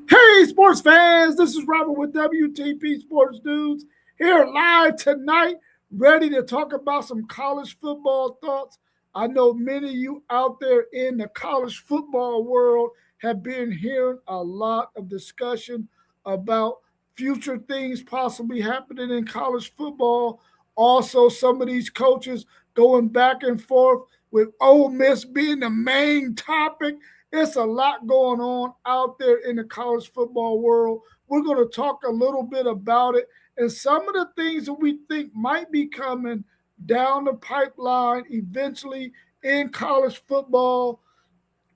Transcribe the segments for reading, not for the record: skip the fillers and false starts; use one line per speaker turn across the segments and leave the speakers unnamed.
Hey, sports fans, this is Robert with WTP Sports Dudes here live tonight, ready to talk about some college football thoughts. I know many of you out there in the college football world have been hearing a lot of discussion about future things possibly happening in college football. Also, some of these coaches going back and forth with Ole Miss being the main topic. It's a lot going on out there in the college football world. We're going to talk a little bit about it and some of the things that we think might be coming down the pipeline eventually in college football.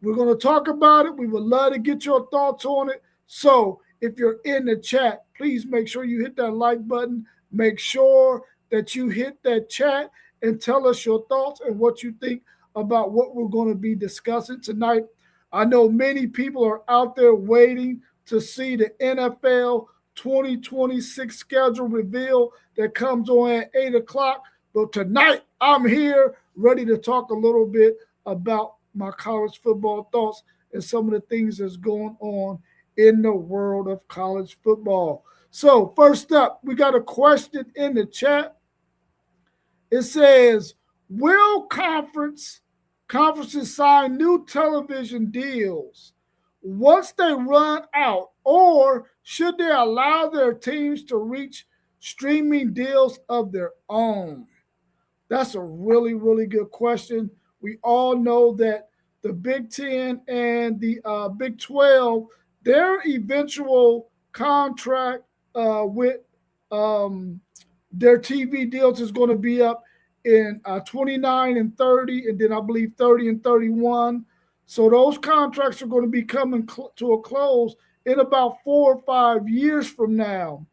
We're going to talk about it. We would love to get your thoughts on it. So if you're in the chat, please make sure you hit that like button. Make sure that you hit that chat and tell us your thoughts and what you think about what we're going to be discussing tonight. I know many people are out there waiting to see the NFL 2026 schedule reveal that comes on at 8 o'clock. But tonight, I'm here ready to talk a little bit about my college football thoughts and some of the things that's going on in the world of college football. So, first up, we got a question in the chat. It says, will conferences sign new television deals once they run out, or should they allow their teams to reach streaming deals of their own? That's a really, really good question. We all know that the Big Ten and the Big 12, their eventual contract with um, their TV deals is going to be up in 29 and 30, and then I believe 30 and 31. So those contracts are going to be coming to a close in about 4 or 5 years from now.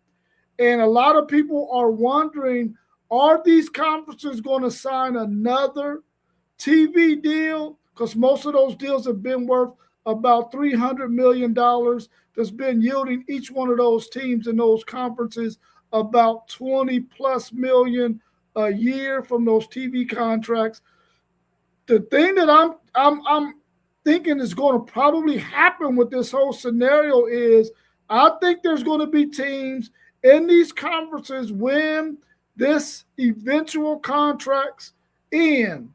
And a lot of people are wondering, are these conferences going to sign another TV deal? Because most of those deals have been worth about $300 million. That's been yielding each one of those teams in those conferences about 20 plus million a year from those TV contracts. The thing that I'm thinking is going to probably happen with this whole scenario is I think there's going to be teams in these conferences when this eventual contracts end.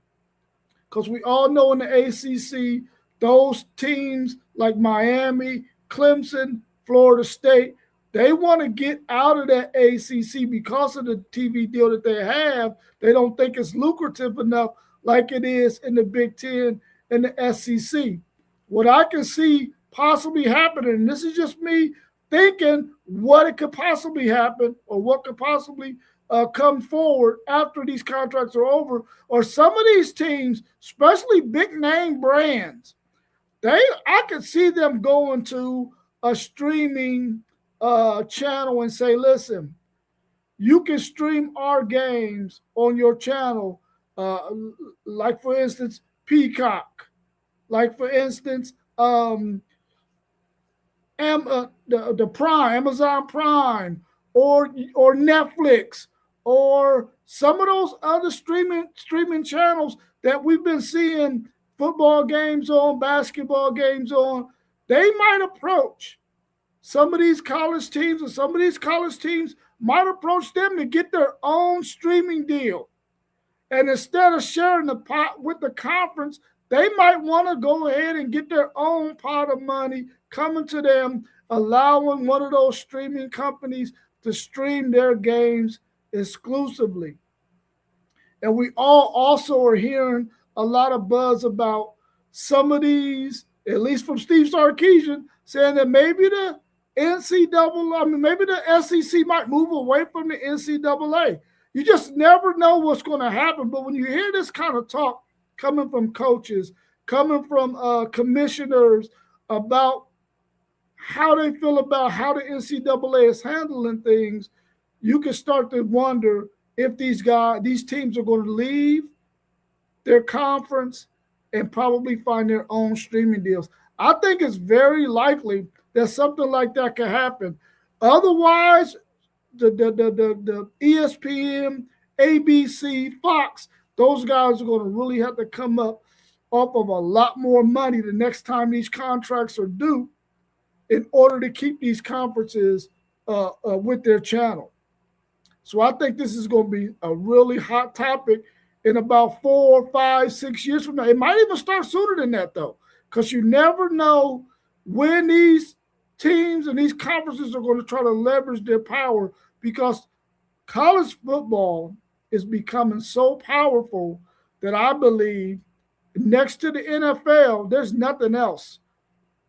Because we all know in the ACC, those teams like Miami, Clemson, Florida State, they want to get out of that ACC because of the TV deal that they have. They don't think it's lucrative enough like it is in the Big Ten and the SEC. What I can see possibly happening, and this is just me thinking what it could possibly happen or what could possibly come forward after these contracts are over, or some of these teams, especially big name brands, I could see them going to a streaming channel and say, listen, you can stream our games on your channel, uh, like for instance, Peacock, like for instance, the Prime, Amazon Prime, or Netflix, or some of those other streaming channels that we've been seeing football games on, basketball games on. They might approach some of these college teams, and some of these college teams might approach them to get their own streaming deal. And instead of sharing the pot with the conference, they might want to go ahead and get their own pot of money coming to them, allowing one of those streaming companies to stream their games exclusively. And we all also are hearing a lot of buzz about some of these, at least from Steve Sarkisian, saying that maybe the maybe the SEC might move away from the NCAA. You just never know what's going to happen. But when you hear this kind of talk coming from coaches, coming from commissioners about how they feel about how the NCAA is handling things, you can start to wonder if these teams are going to leave their conference and probably find their own streaming deals. I think it's very likely that something like that could happen. Otherwise, the ESPN, ABC, Fox, those guys are going to really have to come up off of a lot more money the next time these contracts are due in order to keep these conferences with their channel. So I think this is going to be a really hot topic in about 4, 5, 6 years from now. It might even start sooner than that, though, because you never know when these teams and these conferences are going to try to leverage their power, because college football is becoming so powerful that I believe next to the NFL, there's nothing else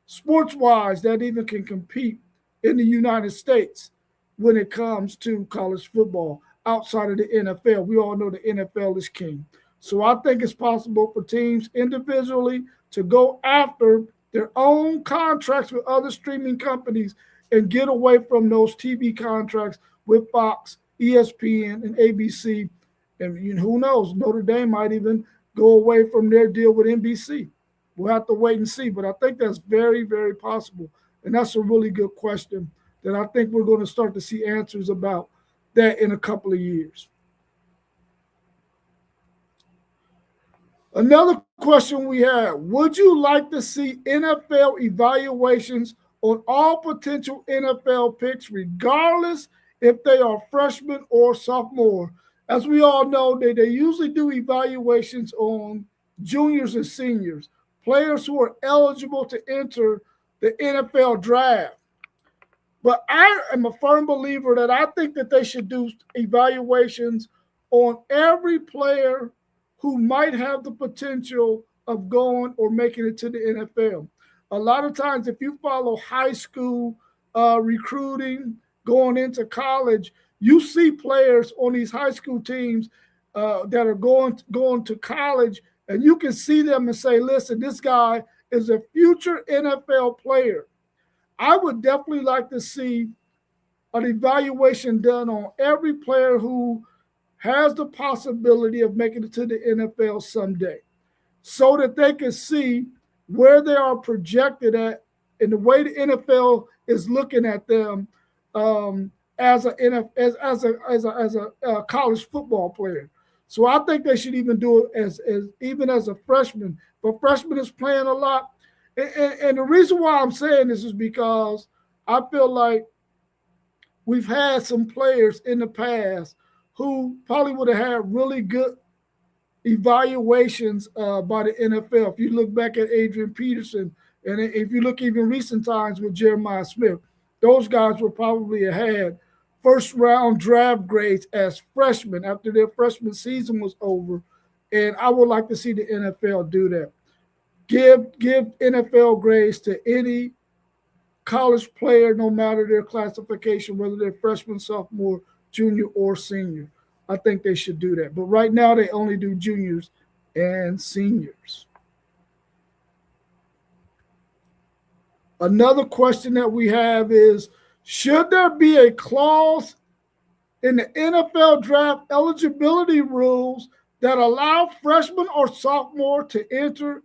sports wise that even can compete in the United States when it comes to college football outside of the NFL. We all know the NFL is king. So I think it's possible for teams individually to go after their own contracts with other streaming companies and get away from those TV contracts with Fox, ESPN, and ABC. And who knows, Notre Dame might even go away from their deal with NBC. We'll have to wait and see, but I think that's very, very possible. And that's a really good question that I think we're going to start to see answers about that in a couple of years. Another question we have: would you like to see NFL evaluations on all potential NFL picks, regardless if they are freshmen or sophomore? As we all know, they usually do evaluations on juniors and seniors, players who are eligible to enter the NFL draft. But I am a firm believer that I think that they should do evaluations on every player who might have the potential of going or making it to the NFL. A lot of times, if you follow high school recruiting going into college, you see players on these high school teams that are going to college, and you can see them and say, listen, this guy is a future NFL player. I would definitely like to see an evaluation done on every player who has the possibility of making it to the NFL someday, so that they can see where they are projected at and the way the NFL is looking at them as a college football player. So I think they should even do it as even as a freshman. But freshman is playing a lot. And the reason why I'm saying this is because I feel like we've had some players in the past who probably would have had really good evaluations by the NFL. If you look back at Adrian Peterson, and if you look even recent times with Jeremiah Smith, those guys would probably have had first round draft grades as freshmen after their freshman season was over. And I would like to see the NFL do that. Give NFL grades to any college player, no matter their classification, whether they're freshman, sophomore, junior, or senior. I think they should do that. But right now, they only do juniors and seniors. Another question that we have is, should there be a clause in the NFL draft eligibility rules that allow freshmen or sophomore to enter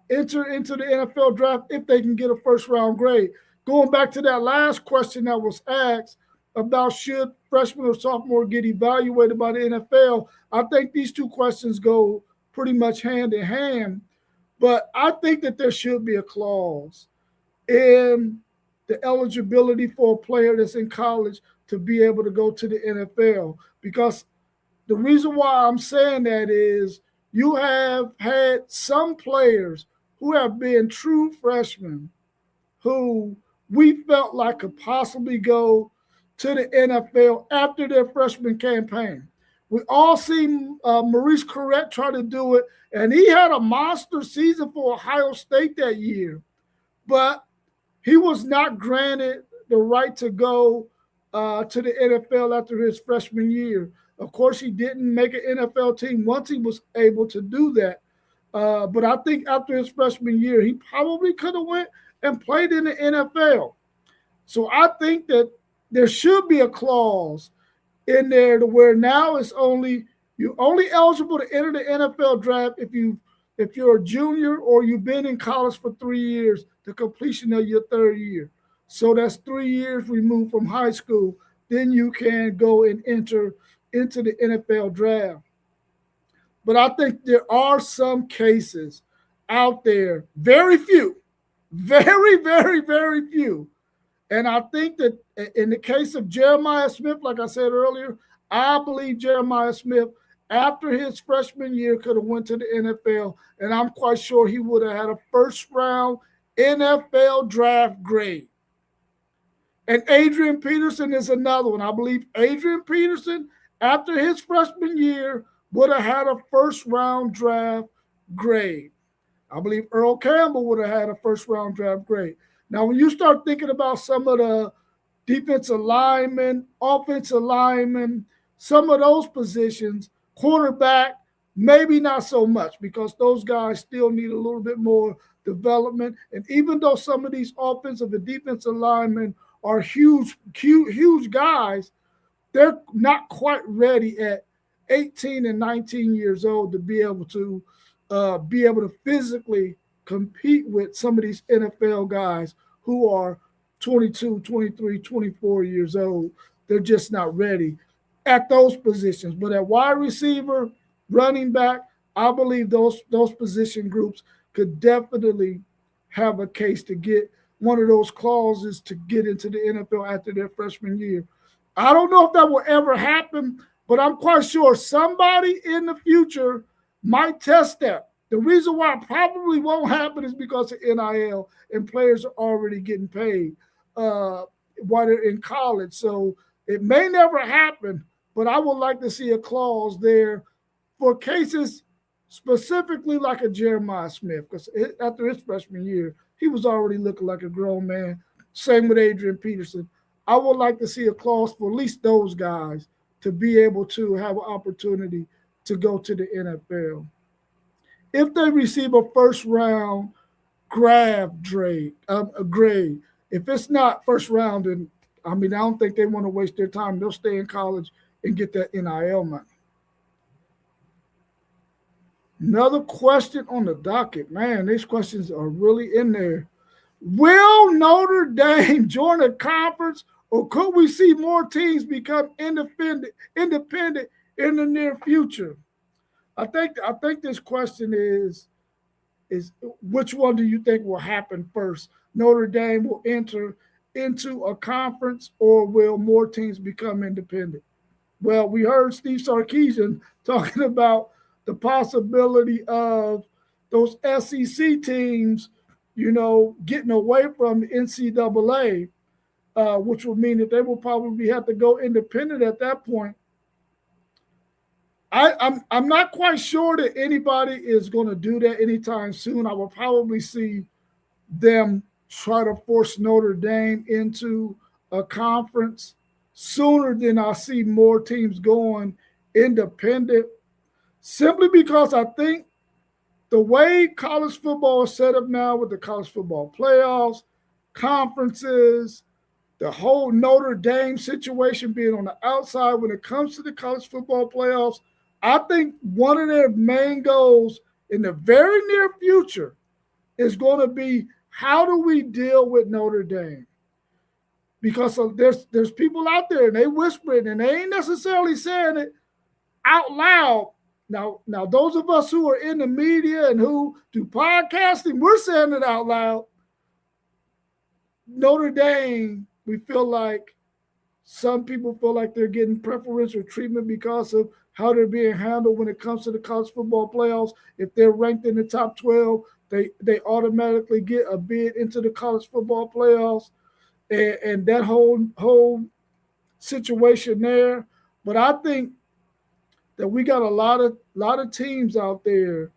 into the NFL draft if they can get a first round grade? Going back to that last question that was asked about should freshmen or sophomore get evaluated by the NFL, I think these two questions go pretty much hand in hand. But I think that there should be a clause in the eligibility for a player that's in college to be able to go to the NFL. Because the reason why I'm saying that is you have had some players who have been true freshmen who we felt like could possibly go to the NFL after their freshman campaign. We all seen Maurice Clarett try to do it, and he had a monster season for Ohio State that year. But he was not granted the right to go to the NFL after his freshman year. Of course, he didn't make an NFL team once he was able to do that. But I think after his freshman year, he probably could have went and played in the NFL. So I think that there should be a clause in there to where now it's you're only eligible to enter the NFL draft if you're a junior or you've been in college for 3 years, the completion of your third year. So that's 3 years removed from high school. Then you can go and enter into the NFL draft. But I think there are some cases out there, very few, Very, very, very few. And I think that in the case of Jeremiah Smith, like I said earlier, I believe Jeremiah Smith, after his freshman year, could have went to the NFL, and I'm quite sure he would have had a first round NFL draft grade. And Adrian Peterson is another one. I believe Adrian Peterson, after his freshman year, would have had a first round draft grade. I believe Earl Campbell would have had a first round draft grade. Now, when you start thinking about some of the defensive linemen, offensive linemen, some of those positions, quarterback, maybe not so much because those guys still need a little bit more development. And even though some of these offensive and defensive linemen are huge guys, they're not quite ready at 18 and 19 years old to be able to physically compete with some of these NFL guys who are 22, 23, 24 years old. They're just not ready at those positions. But at wide receiver, running back, I believe those position groups could definitely have a case to get one of those clauses to get into the NFL after their freshman year. I don't know if that will ever happen, but I'm quite sure somebody in the future might test that. The reason why it probably won't happen is because of NIL and players are already getting paid while they're in college. So it may never happen, but I would like to see a clause there for cases specifically like a Jeremiah Smith, because after his freshman year, he was already looking like a grown man. Same with Adrian Peterson. I would like to see a clause for at least those guys to be able to have an opportunity to go to the NFL. If they receive a first round grade, if it's not first round, then I don't think they want to waste their time. They'll stay in college and get that NIL money. Another question on the docket. Man, these questions are really in there. Will Notre Dame join a conference, or could we see more teams become independent in the near future? I think this question is which one do you think will happen first? Notre Dame will enter into a conference, or will more teams become independent? Well, we heard Steve Sarkisian talking about the possibility of those SEC teams, getting away from the NCAA, which would mean that they will probably have to go independent at that point. I'm not quite sure that anybody is going to do that anytime soon. I will probably see them try to force Notre Dame into a conference sooner than I see more teams going independent, simply because I think the way college football is set up now with the college football playoffs, conferences, the whole Notre Dame situation being on the outside when it comes to the college football playoffs, I think one of their main goals in the very near future is going to be, how do we deal with Notre Dame? Because there's people out there and they whispering and they ain't necessarily saying it out loud. Now, those of us who are in the media and who do podcasting, we're saying it out loud. Notre Dame, we feel like some people feel like they're getting preferential treatment because of how they're being handled when it comes to the college football playoffs. If they're ranked in the top 12, they automatically get a bid into the college football playoffs, and that whole situation there. But I think that we got a lot of teams out there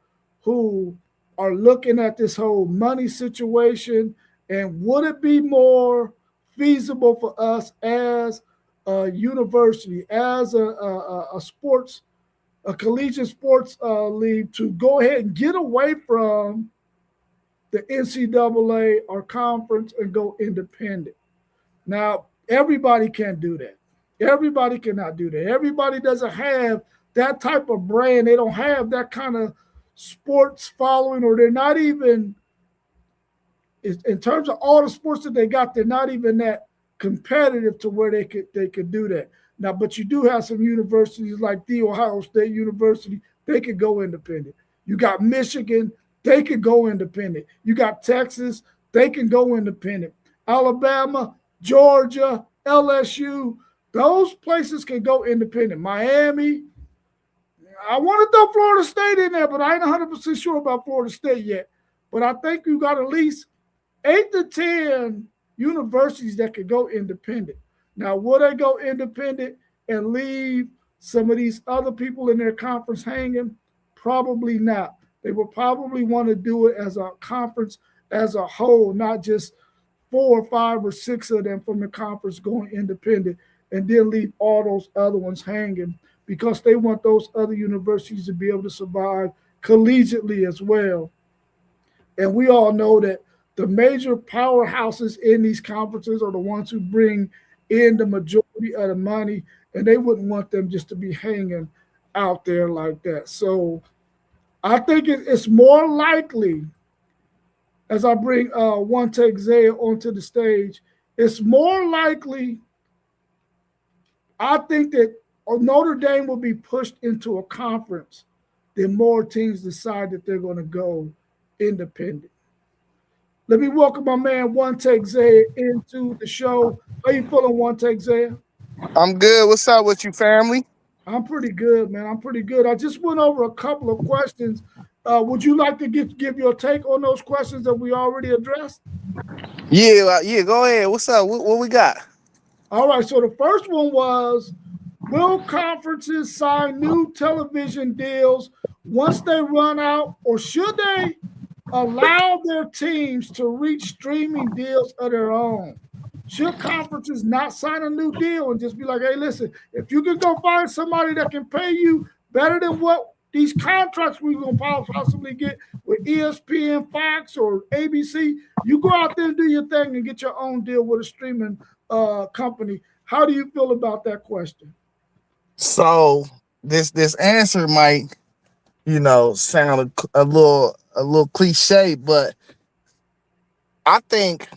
who are looking at this whole money situation, and would it be more feasible for us as a university, as a collegiate sports league, to go ahead and get away from the NCAA or conference and go independent? Now, everybody can't do that. Everybody cannot do that. Everybody doesn't have that type of brand. They don't have that kind of sports following, or they're not even, in terms of all the sports that they got, they're not even that competitive to where they could do that. Now, but you do have some universities like the Ohio State University, they could go independent. You got Michigan, they could go independent. You got Texas, they can go independent. Alabama, Georgia, LSU, those places can go independent. Miami, I want to throw Florida State in there, but I ain't 100% sure about Florida State yet. But I think you got at least 8 to 10 universities that could go independent. Now, will they go independent and leave some of these other people in their conference hanging? Probably not. They will probably want to do it as a conference as a whole, not just 4 or 5 or 6 of them from the conference going independent and then leave all those other ones hanging because they want those other universities to be able to survive collegiately as well. And we all know that the major powerhouses in these conferences are the ones who bring in the majority of the money, and they wouldn't want them just to be hanging out there like that. So I think it's more likely, as I bring One Take Zaya onto the stage, it's more likely, I think that Notre Dame will be pushed into a conference than more teams decide that they're going to go independent. Let me welcome my man One Take Zaya into the show. How you feeling, One Take Zaya?
I'm good. What's up with you, family?
I'm pretty good, man. I'm pretty good. I just went over a couple of questions. Would you like to give your take on those questions that we already addressed?
Yeah. Go ahead. What's up? What we got?
All right. So the first one was, will conferences sign new television deals once they run out, or should they allow their teams to reach streaming deals of their own? Should conferences not sign a new deal and just be like, hey, listen, if you can go find somebody that can pay you better than what these contracts we're going to possibly get with ESPN, Fox, or ABC, you go out there and do your thing and get your own deal with a streaming company. How do you feel about that question?
So this answer might, sound a little cliche, but I think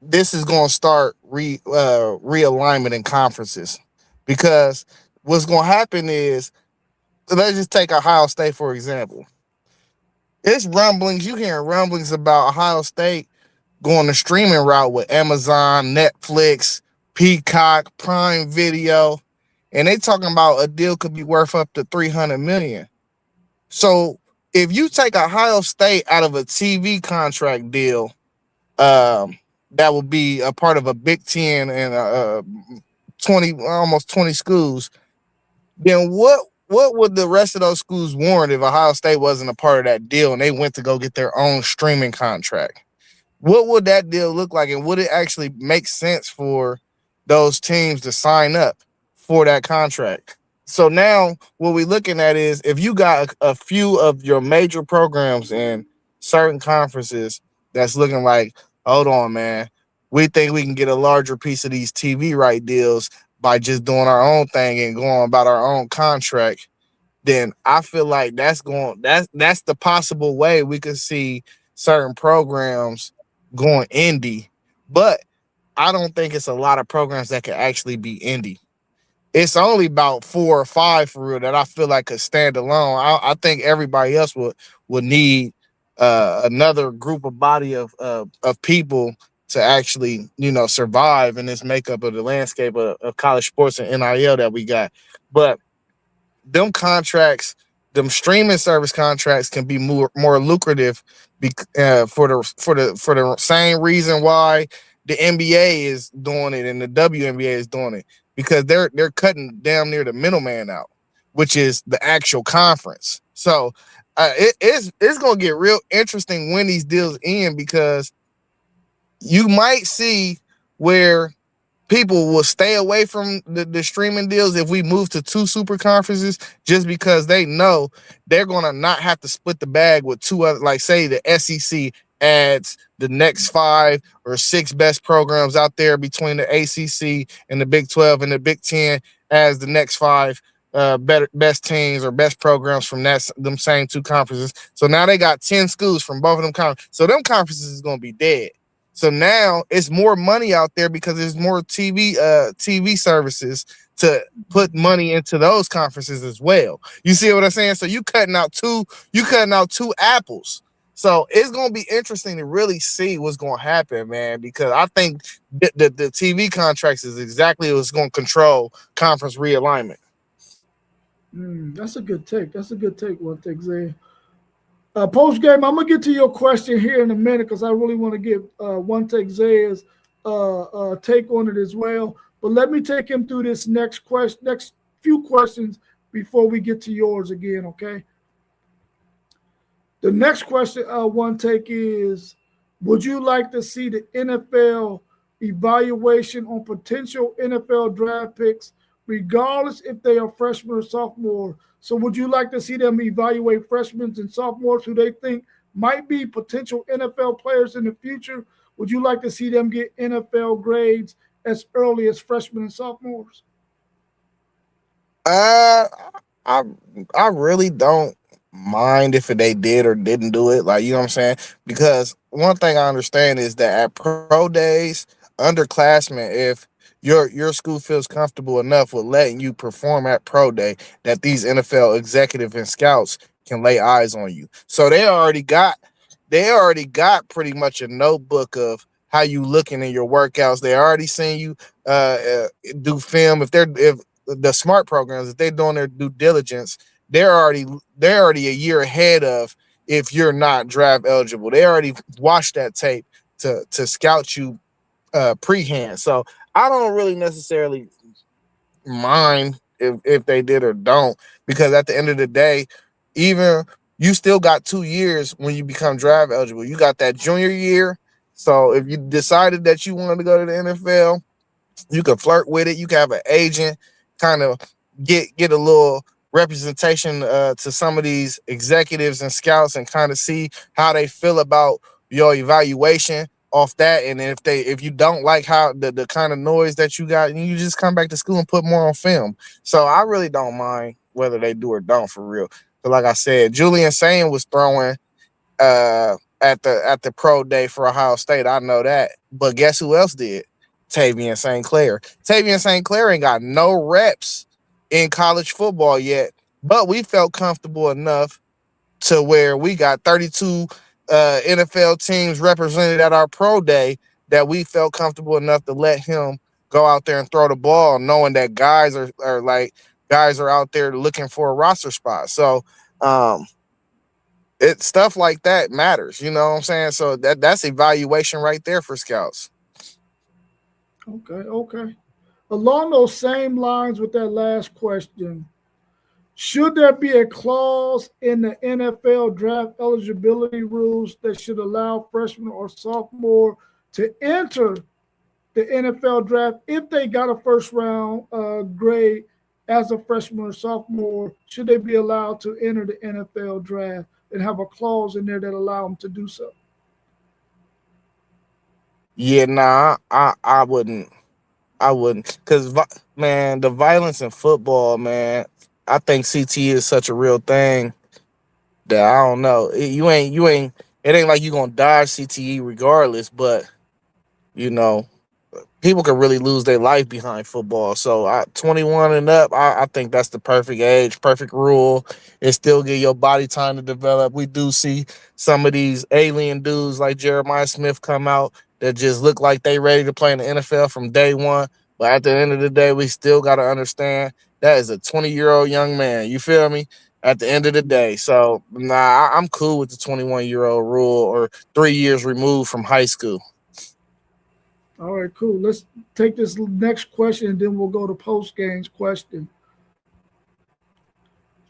this is going to start realignment in conferences, because what's going to happen is, let's just take Ohio State for example. It's rumblings. You hearing rumblings about Ohio State going the streaming route with Amazon, Netflix, Peacock, Prime Video, and they talking about a deal could be worth up to 300 million. So if you take Ohio State out of a TV contract deal, that will be a part of a Big Ten and 20, almost 20 schools, then what would the rest of those schools warrant if Ohio State wasn't a part of that deal and they went to go get their own streaming contract? What would that deal look like, and would it actually make sense for those teams to sign up for that contract? So now what we're looking at is, if you got a few of your major programs in certain conferences that's looking like, hold on, man, we think we can get a larger piece of these TV right deals by just doing our own thing and going about our own contract, then I feel like that's the possible way we could see certain programs going indie. But I don't think it's a lot of programs that could actually be indie. It's only about 4 or 5 for real that I feel like could stand alone. I think everybody else would need another group of body of people to actually survive in this makeup of the landscape of college sports and NIL that we got. But them contracts, them streaming service contracts, can be more lucrative for the same reason why the NBA is doing it and the WNBA is doing it, because they're cutting damn near the middleman out, which is the actual conference. So it's gonna get real interesting when these deals end, because you might see where people will stay away from the streaming deals if we move to 2 super conferences, just because they know they're going to not have to split the bag with 2 other, like say the SEC adds the next 5 or 6 best programs out there between the ACC and the Big 12, and the Big 10 as the next 5 best teams or best programs from them same 2 conferences. So now they got 10 schools from both of them conferences. So them conferences is going to be dead. So now it's more money out there because there's more TV services to put money into those conferences as well. You see what I'm saying? So you cutting out two apples. So it's gonna be interesting to really see what's gonna happen, man. Because I think the TV contracts is exactly what's gonna control conference realignment.
That's a good take. That's a good take. One take, Zay. Post game, I'm gonna get to your question here in a minute because I really want to give one take Zay's take on it as well. But let me take him through this next few questions before we get to yours again. Okay. The next question, one take is: would you like to see the NFL evaluation on potential NFL draft picks, regardless if they are freshmen or sophomore? So, would you like to see them evaluate freshmen and sophomores who they think might be potential NFL players in the future? Would you like to see them get NFL grades as early as freshmen and sophomores?
Uh, I I really don't mind if they did or didn't do it. Like, you know what I'm saying? Because one thing I understand is that at pro days, underclassmen, if your school feels comfortable enough with letting you perform at pro day, that these NFL executive and scouts can lay eyes on you. So they already got pretty much a notebook of how you looking in your workouts. They already seen you do film. If the smart programs, if they're doing their due diligence, they're already they're already a year ahead of if you're not draft eligible. They already watched that tape to scout you prehand. So I don't really necessarily mind if they did or don't, because at the end of the day, even you still got 2 years when you become draft eligible. You got that junior year. So if you decided that you wanted to go to the NFL, you can flirt with it. You can have an agent, kind of get a little representation to some of these executives and scouts, and kind of see how they feel about your evaluation off that. And if you don't like how the kind of noise that you got, you just come back to school and put more on film. So I really don't mind whether they do or don't, for real. But like I said, Julian Sain was throwing at the pro day for Ohio State. I know that. But guess who else did? Tavian St. Clair. Tavian St. Clair ain't got no reps in college football yet, but we felt comfortable enough to where we got 32 NFL teams represented at our pro day, that we felt comfortable enough to let him go out there and throw the ball, knowing that guys are out there looking for a roster spot. So um, it stuff like that matters. You know what I'm saying? So that's evaluation right there for scouts.
Okay, okay. Along those same lines with that last question, should there be a clause in the NFL draft eligibility rules that should allow freshmen or sophomore to enter the NFL draft if they got a first round grade as a freshman or sophomore? Should they be allowed to enter the NFL draft and have a clause in there that allow them to do so?
Yeah, nah, I wouldn't. I wouldn't, because man, the violence in football, man. I think CTE is such a real thing that I don't know. You ain't. It ain't like you gonna dodge CTE regardless, but you know, people can really lose their life behind football. So 21 and up, I think that's the perfect age, perfect rule. It still give your body time to develop. We do see some of these alien dudes like Jeremiah Smith come out that just look like they ready to play in the NFL from day one. But at the end of the day, we still got to understand that is a 20-year-old young man. You feel me? At the end of the day. So, nah, I'm cool with the 21-year-old rule, or 3 years removed from high school.
All right, cool. Let's take this next question and then we'll go to post games question.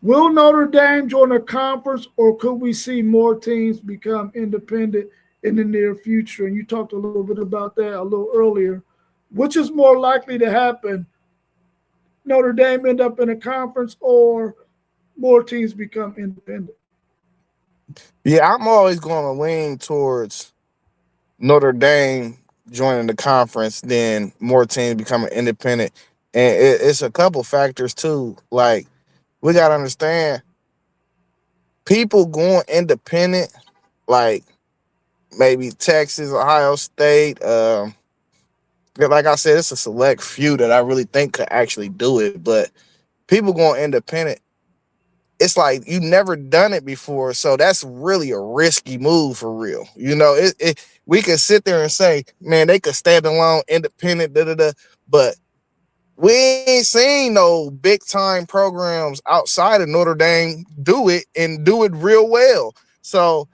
Will Notre Dame join a conference, or could we see more teams become independent in the near future? And you talked a little bit about that a little earlier. Which is more likely to happen? Notre Dame end up in a conference, or more teams become independent?
Yeah, I'm always going to lean towards Notre Dame joining the conference, then more teams becoming independent. And it's a couple factors too. Like, we got to understand, people going independent, like maybe Texas, Ohio State. Like I said, it's a select few that I really think could actually do it. But people going independent, it's like you never done it before, so that's really a risky move for real. We could sit there and say, man, they could stand alone, independent, but we ain't seen no big time programs outside of Notre Dame do it and do it real well. So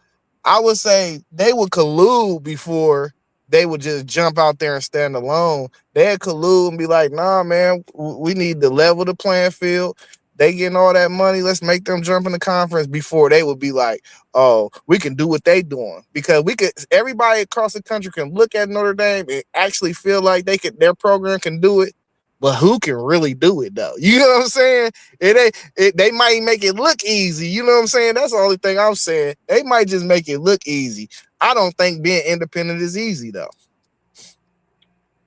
I would say they would collude before they would just jump out there and stand alone. They'd collude and be like, nah, man, we need to level the playing field. They getting all that money. Let's make them jump in the conference before they would be like, oh, we can do what they doing. Because everybody across the country can look at Notre Dame and actually feel like their program can do it. But who can really do it though? You know what I'm saying? They might make it look easy. You know what I'm saying? That's the only thing I'm saying. They might just make it look easy. I don't think being independent is easy though.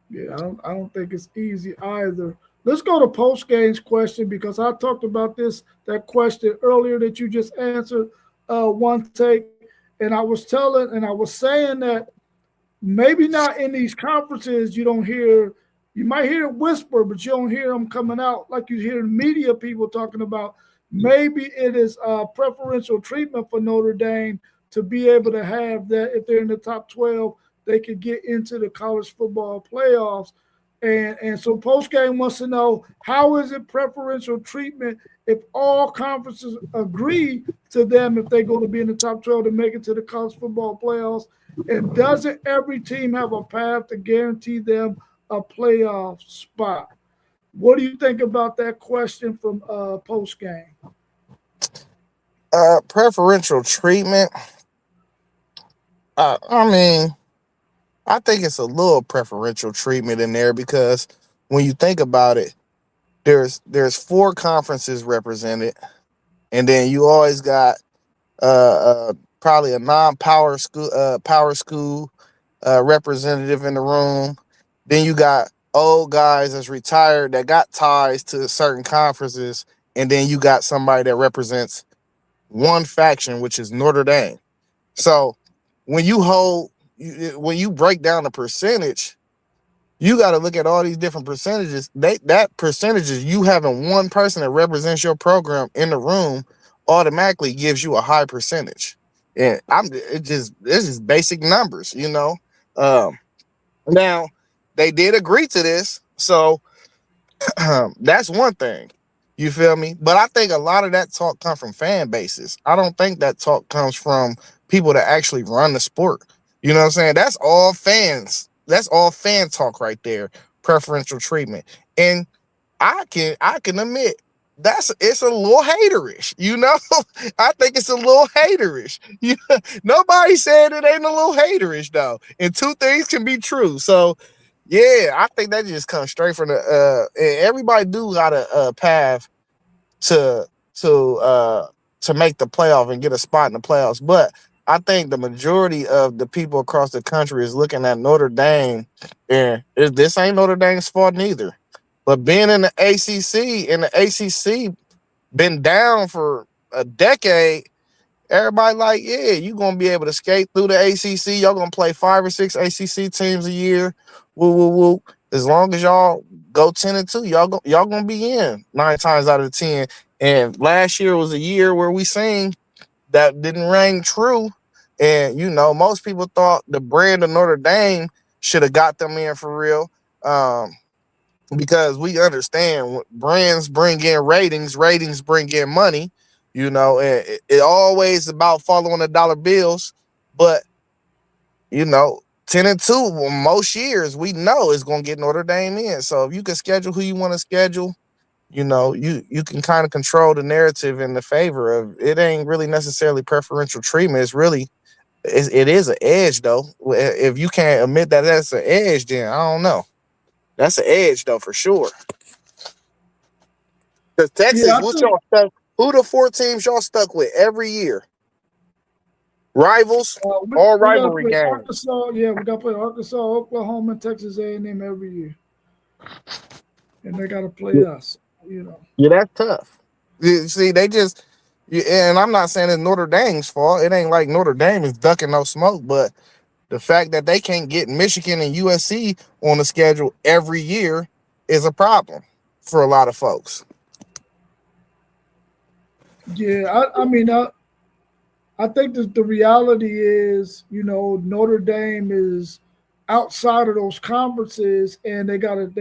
Yeah, I don't think it's easy either. Let's go to post games question because I talked about that question earlier that you just answered one take, and I was saying that maybe not in these conferences you might hear it whisper, but you don't hear them coming out like you hear media people talking about. Maybe it is preferential treatment for Notre Dame to be able to have that if they're in the top 12, they could get into the college football playoffs. And so postgame wants to know, how is it preferential treatment if all conferences agree to them if they're going to be in the top 12 to make it to the college football playoffs? And doesn't every team have a path to guarantee them a playoff spot? What do you think about that question from postgame?
Preferential treatment. I mean, I think it's a little preferential treatment in there because when you think about it, there's 4 conferences represented, and then you always got probably a non-power school representative in the room. Then you got old guys that's retired that got ties to certain conferences, and then you got somebody that represents one faction, which is Notre Dame. So when you break down the percentage, you got to look at all these different percentages. That percentages, you having one person that represents your program in the room automatically gives you a high percentage. And this is basic numbers, Now they did agree to this, so that's one thing. You feel me? But I think a lot of that talk comes from fan bases. I don't think that talk comes from people that actually run the sport. You know what I'm saying? That's all fans. That's all fan talk right there. Preferential treatment. And I can admit it's a little haterish, I think it's a little haterish. Nobody said it ain't a little haterish though. And 2 things can be true. So yeah, I think that just comes straight from the and everybody do got a path to make the playoff and get a spot in the playoffs. But I think the majority of the people across the country is looking at Notre Dame, and this ain't Notre Dame's fault neither. But being in the ACC, and the ACC been down for a decade, everybody like, yeah, you gonna be able to skate through the ACC. Y'all gonna play 5 or 6 ACC teams a year. Woo woo woo. As long as y'all go 10-2, y'all gonna be in 9 times out of 10. And last year was a year where we seen that didn't ring true. And most people thought the brand of Notre Dame should have got them in for real. Because we understand brands bring in ratings bring in money, and it always about following the dollar bills. But 10-2, most years we know is going to get Notre Dame in. So if you can schedule who you want to schedule, you can kind of control the narrative in the favor of it. Ain't really necessarily preferential treatment. It's really it is an edge though. If you can't admit that that's an edge, then I don't know. That's an edge though for sure. Because Texas, y'all stuck? Who the 4 teams y'all stuck with every year? Rivals, all rivalry games.
Arkansas, yeah, we got to play Arkansas, Oklahoma, and Texas A&M every year, and they got to play us.
Yeah, that's tough. You see, and I'm not saying it's Notre Dame's fault. It ain't like Notre Dame is ducking no smoke, but the fact that they can't get Michigan and USC on the schedule every year is a problem for a lot of folks.
Yeah, I think that the reality is, Notre Dame is outside of those conferences, and they gotta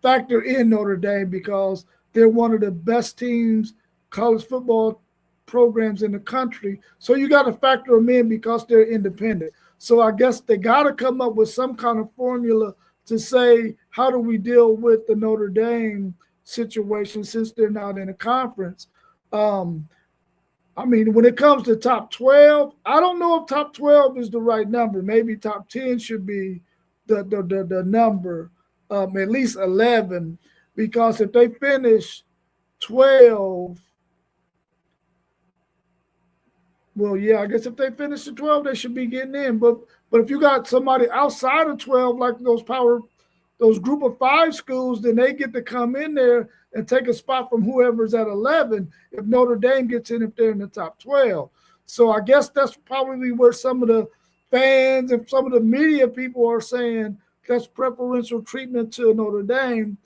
factor in Notre Dame because they're one of the best teams, college football programs in the country. So you got to factor them in because they're independent. So I guess they got to come up with some kind of formula to say how do we deal with the Notre Dame situation since they're not in a conference. Um, when it comes to top 12, I don't know if top 12 is the right number. Maybe top 10 should be the number, at least 11, because if they finish 12, well, yeah, I guess if they finish at 12, they should be getting in. But if you got somebody outside of 12, like those group of five schools, then they get to come in there and take a spot from whoever's at 11 if Notre Dame gets in if they're in the top 12. So I guess that's probably where some of the fans and some of the media people are saying that's preferential treatment to Notre Dame.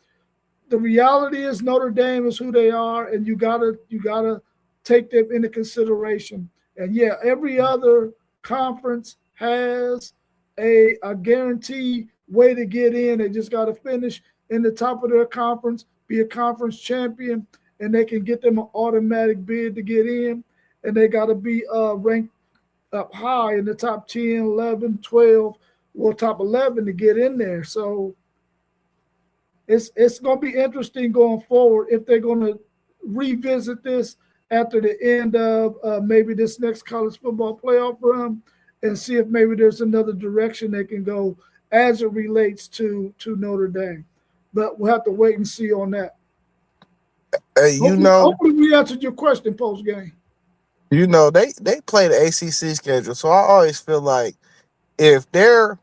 The reality is Notre Dame is who they are, and you gotta take them into consideration. And yeah, every other conference has a guarantee way to get in. They just got to finish in the top of their conference, be a conference champion, and they can get them an automatic bid to get in. And they got to be ranked up high in the top 10, 11, 12, or top 11 to get in there. So it's going to be interesting going forward if they're going to revisit this after the end of maybe this next college football playoff run and see if maybe there's another direction they can go as it relates to Notre Dame. But we'll have to wait and see on that. Hopefully we answered your question post game.
They play the ACC schedule, so I always feel like if they're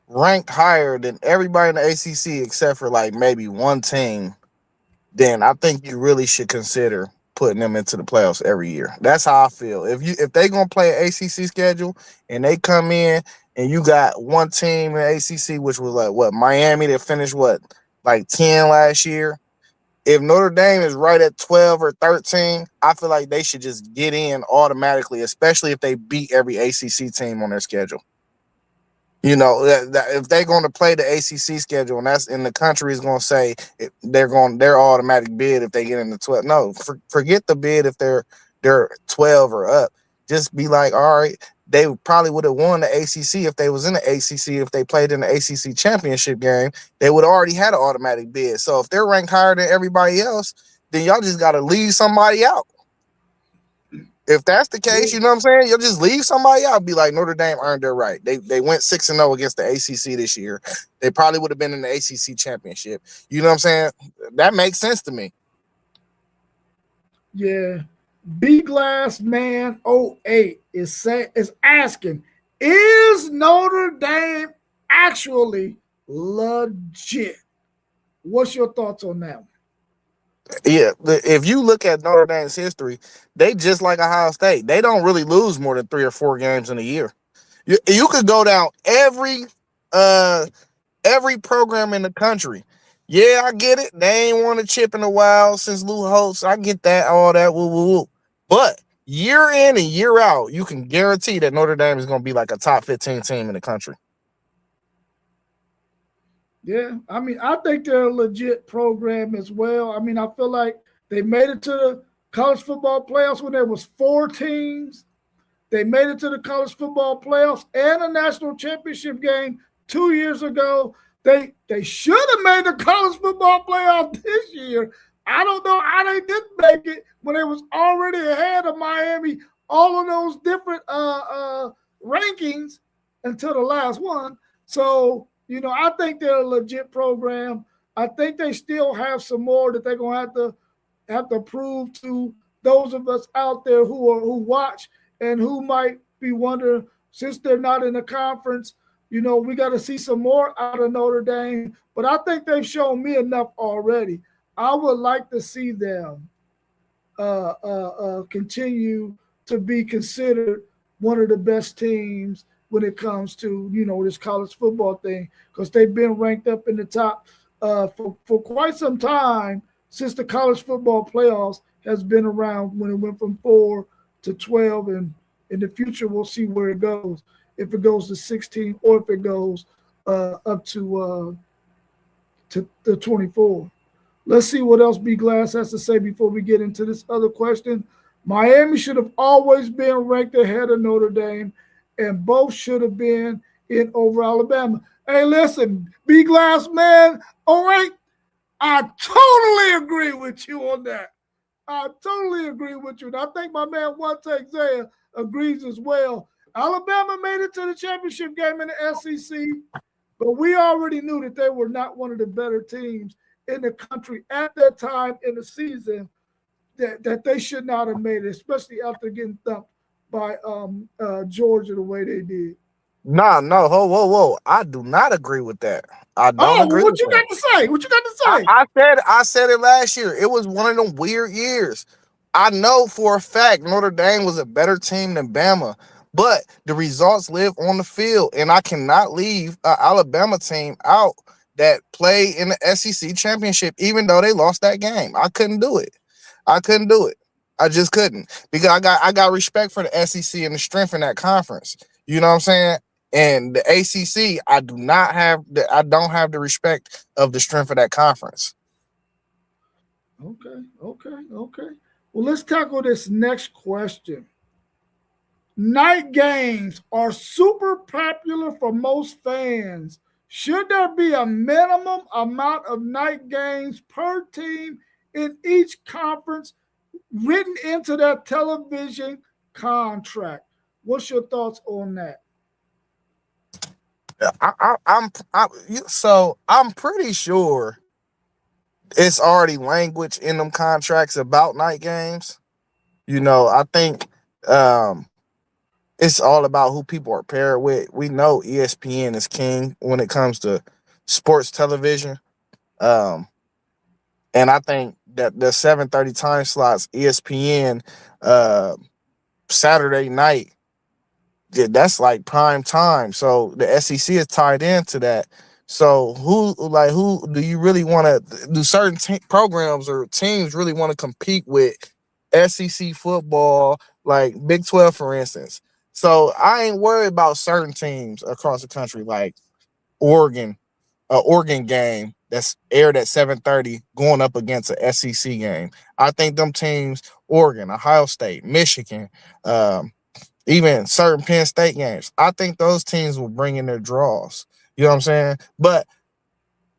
ranked higher than everybody in the ACC except for like maybe one team, then I think you really should consider putting them into the playoffs every year. That's how I feel. If they gonna play an ACC schedule and they come in and you got one team in ACC, which was like what Miami that finished like 10 last year. If Notre Dame is right at 12 or 13, I feel like they should just get in automatically, especially if they beat every ACC team on their schedule. That if they're going to play the ACC schedule, and that's in the country is going to say they're automatic bid if they get into 12. No, forget the bid if they're 12 or up. Just be like, all right, they probably would have won the ACC if they was in the ACC. If they played in the ACC championship game, they would have already had an automatic bid. So if they're ranked higher than everybody else, then y'all just got to leave somebody out. If that's the case, you know what I'm saying? You'll just leave somebody out and be like, Notre Dame earned their right. They went 6-0 against the ACC this year. They probably would have been in the ACC championship. You know what I'm saying? That makes sense to me.
Yeah. B Glass Man 08 is asking, is Notre Dame actually legit? What's your thoughts on that one?
Yeah, if you look at Notre Dame's history, they just like Ohio State. They don't really lose more than 3 or 4 games in a year. You could go down every program in the country. Yeah, I get it. They ain't won a chip in a while since Lou Holtz. I get that, all that, woo, woo, woo. But year in and year out, you can guarantee that Notre Dame is going to be like a top 15 team in the country.
Yeah, I think they're a legit program as well. I feel like they made it to the college football playoffs when there was 4 teams. They made it to the college football playoffs and a national championship game 2 years ago. They should have made the college football playoff this year. I don't know how they didn't make it when they was already ahead of Miami, all of those different rankings until the last one. So, I think they're a legit program. I think they still have some more that they're going to have to prove to those of us out there who watch and who might be wondering, since they're not in the conference, we got to see some more out of Notre Dame. But I think they've shown me enough already. I would like to see them continue to be considered one of the best teams when it comes to, this college football thing, because they've been ranked up in the top for quite some time since the college football playoffs has been around when it went from 4 to 12, and in the future we'll see where it goes. If it goes to 16 or if it goes up to the 24. Let's see what else B Glass has to say before we get into this other question. Miami should have always been ranked ahead of Notre Dame, and both should have been in over Alabama. Hey, listen, B Glass, man, all right, I totally agree with you on that. I totally agree with you. And I think my man Wante Isaiah agrees as well. Alabama made it to the championship game in the SEC, but we already knew that they were not one of the better teams in the country at that time in the season, that they should not have made it, especially after getting thumped by Georgia the way they did.
No, whoa. I do not agree with that. I don't agree
what
with
you
that.
got to say? What you got to say?
I said it last year. It was one of them weird years. I know for a fact Notre Dame was a better team than Bama, but the results live on the field, and I cannot leave an Alabama team out that played in the SEC championship, even though they lost that game. I couldn't do it. I just couldn't, because I got respect for the SEC and the strength in that conference. You know what I'm saying? And the ACC, I don't have the respect of the strength of that conference.
Okay. Well, let's tackle this next question. Night games are super popular for most fans. Should there be a minimum amount of night games per team in each conference written into their television contract? What's your thoughts on that?
I'm pretty sure it's already language in them contracts about night games. I think it's all about who people are paired with. We know ESPN is king when it comes to sports television. And I think that the 7:30 time slots, ESPN Saturday night, that's like prime time. So the SEC is tied into that. So who do you really want to do? Certain programs or teams really want to compete with SEC football, like Big 12, for instance. So I ain't worried about certain teams across the country, like Oregon, Oregon game that's aired at 7:30 going up against a SEC game. I think them teams, Oregon, Ohio State, Michigan, even certain Penn State games, I think those teams will bring in their draws. You know what I'm saying? But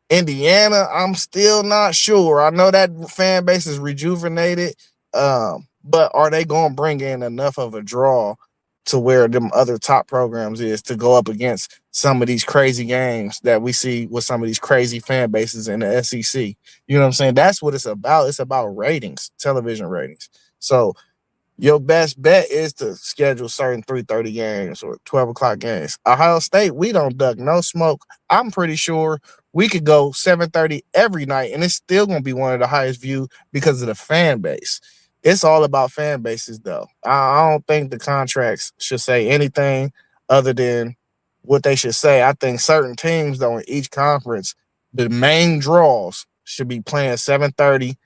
Indiana, I'm still not sure. I know that fan base is rejuvenated, but are they going to bring in enough of a draw to where them other top programs is to go up against some of these crazy games that we see with some of these crazy fan bases in the SEC? You know what I'm saying? That's what it's about. It's about ratings, television ratings. So your best bet is to schedule certain 3:30 games or 12 o'clock games. Ohio State, we don't duck no smoke. I'm pretty sure we could go 7:30 every night, and it's still going to be one of the highest viewed because of the fan base. It's all about fan bases, though. I don't think the contracts should say anything other than what they should say. I think certain teams, though, in each conference, the main draws should be playing 7:30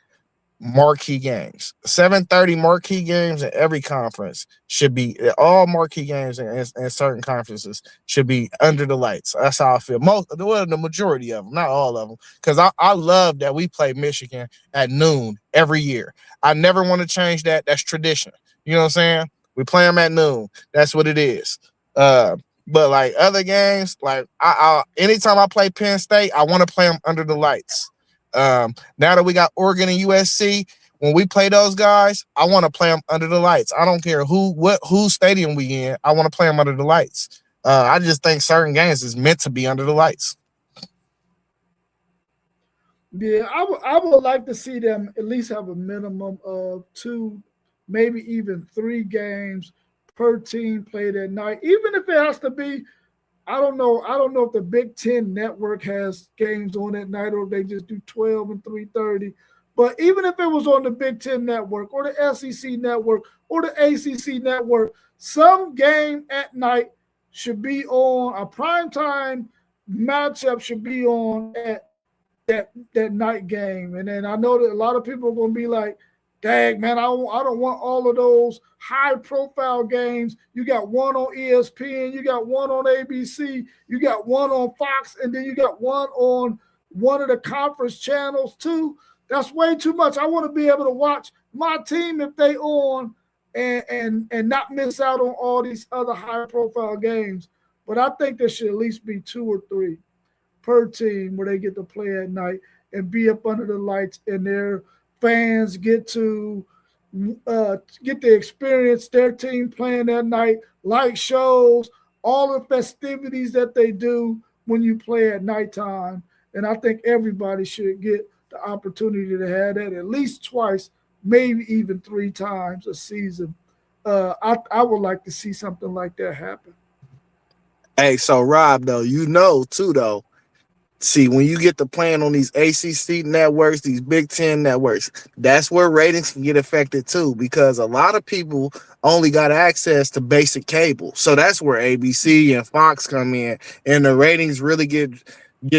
marquee games. 7:30 marquee games in every conference should be all marquee games in certain conferences should be under the lights. That's how I feel. The majority of them, not all of them, because I love that we play Michigan at noon every year. I never want to change that. That's tradition. You know what I'm saying? We play them at noon. That's what it is. But like other games, like I anytime I play Penn State, I want to play them under the lights. Now that we got Oregon and USC, when we play those guys, I want to play them under the lights. I don't care whose stadium we in. I want to play them under the lights. I just think certain games is meant to be under the lights.
Yeah, I would like to see them at least have a minimum of 2, maybe even 3 games per team played at night, even if it has to be. I don't know if the Big Ten Network has games on at night or they just do 12 and 3:30. But even if it was on the Big Ten Network or the SEC Network or the ACC Network, some game at night should be on. A primetime matchup should be on at that night game. And then I know that a lot of people are going to be like, dang, man, I don't want all of those high profile games. You got one on ESPN, you got one on ABC, you got one on Fox, and then you got one on one of the conference channels too. That's way too much. I want to be able to watch my team if they on and not miss out on all these other high profile games. But I think there should at least be 2 or 3 per team where they get to play at night and be up under the lights, and their fans get to get the experience their team playing that night, light shows, all the festivities that they do when you play at nighttime. And I think everybody should get the opportunity to have that at least twice, maybe even 3 times a season. I would like to see something like that happen.
Hey, so Rob, though, too, though. See, when you get to playing on these ACC networks, these Big Ten networks, that's where ratings can get affected too, because a lot of people only got access to basic cable. So that's where ABC and Fox come in, and the ratings really get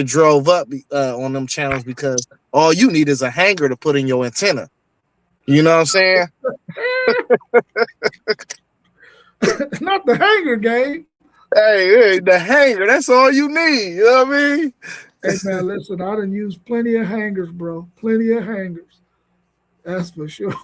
drove up on them channels, because all you need is a hanger to put in your antenna. You know what I'm saying?
Not the hanger game.
Hey, the hanger, that's all you need. You know what I mean?
Hey, man, listen, I done used plenty of hangers, bro. Plenty of hangers. That's for sure.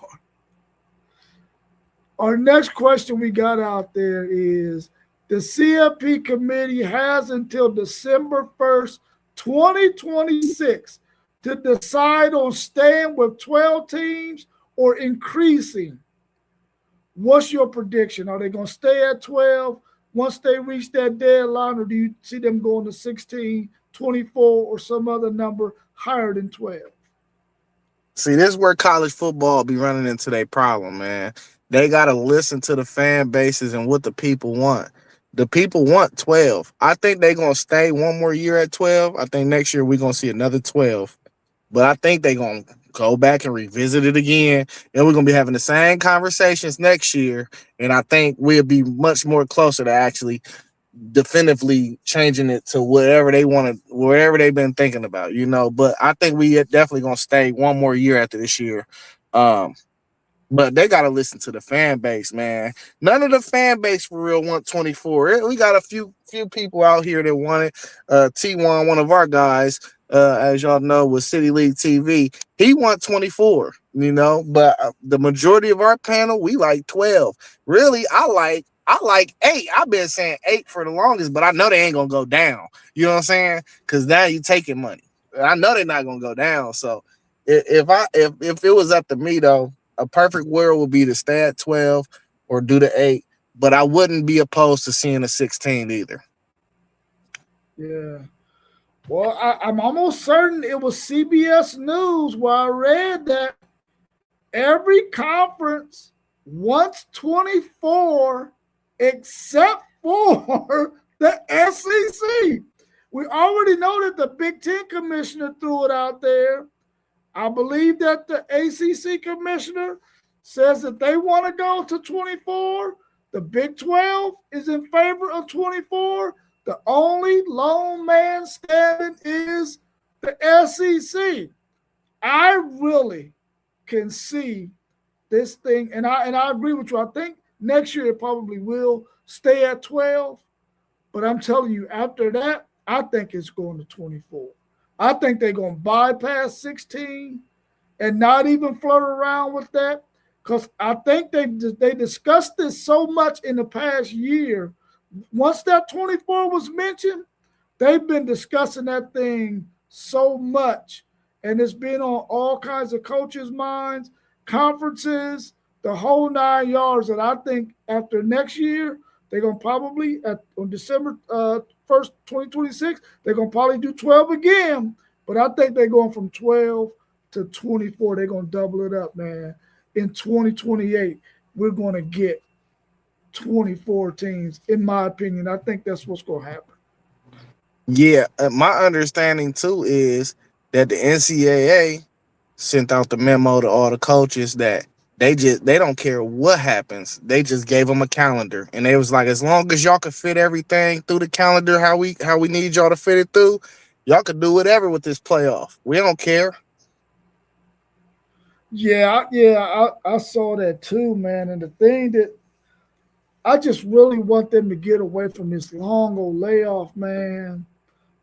Our next question we got out there is, the CFP committee has until December 1st, 2026 to decide on staying with 12 teams or increasing. What's your prediction? Are they going to stay at 12 once they reach that deadline, or do you see them going to 16, 24, or some other number higher than 12?
See, this is where college football be running into their problem, man. They got to listen to the fan bases and what the people want. The people want 12. I think they're going to stay one more year at 12. I think next year we're going to see another 12. But I think they're going to go back and revisit it again. And we're going to be having the same conversations next year. And I think we'll be much more closer to actually definitively changing it to whatever they want to, wherever they've been thinking about, But I think we are definitely going to stay one more year after this year. But they got to listen to the fan base, man. None of the fan base for real want 24. We got a few people out here that want it. T1, one of our guys, as y'all know, with City League TV, he want 24, but the majority of our panel, we like 12. Really, I like 8. I've been saying 8 for the longest, but I know they ain't gonna go down. You know what I'm saying? Because now you taking money. I know they're not gonna go down. So if it was up to me, though, a perfect world would be to stay at 12 or do the 8, but I wouldn't be opposed to seeing a 16 either.
Yeah. Well, I'm almost certain it was CBS News where I read that every conference wants 24 except for the SEC. We already know that the Big Ten commissioner threw it out there. I believe that the ACC commissioner says that they want to go to 24. The Big 12 is in favor of 24. The only lone man standing is the SEC. I really can see this thing, and I agree with you. I think next year it probably will stay at 12, but I'm telling you, after that, I think it's going to 24. I think they're going to bypass 16 and not even flirt around with that, because I think they discussed this so much in the past year. Once that 24 was mentioned, they've been discussing that thing so much, and it's been on all kinds of coaches' minds, conferences, the whole 9 yards, that I think after next year, they're going to probably, on December 1st, 2026, they're going to probably do 12 again. But I think they're going from 12 to 24. They're going to double it up, man. In 2028, we're going to get 24 teams, in my opinion. I think that's what's going to happen.
Yeah, my understanding, too, is that the NCAA sent out the memo to all the coaches that they don't care what happens. They just gave them a calendar, and they was like, as long as y'all can fit everything through the calendar how we need y'all to fit it through, y'all can do whatever with this playoff. We don't care.
I saw that too, man. And the thing that I just really want them to get away from this long old layoff, man.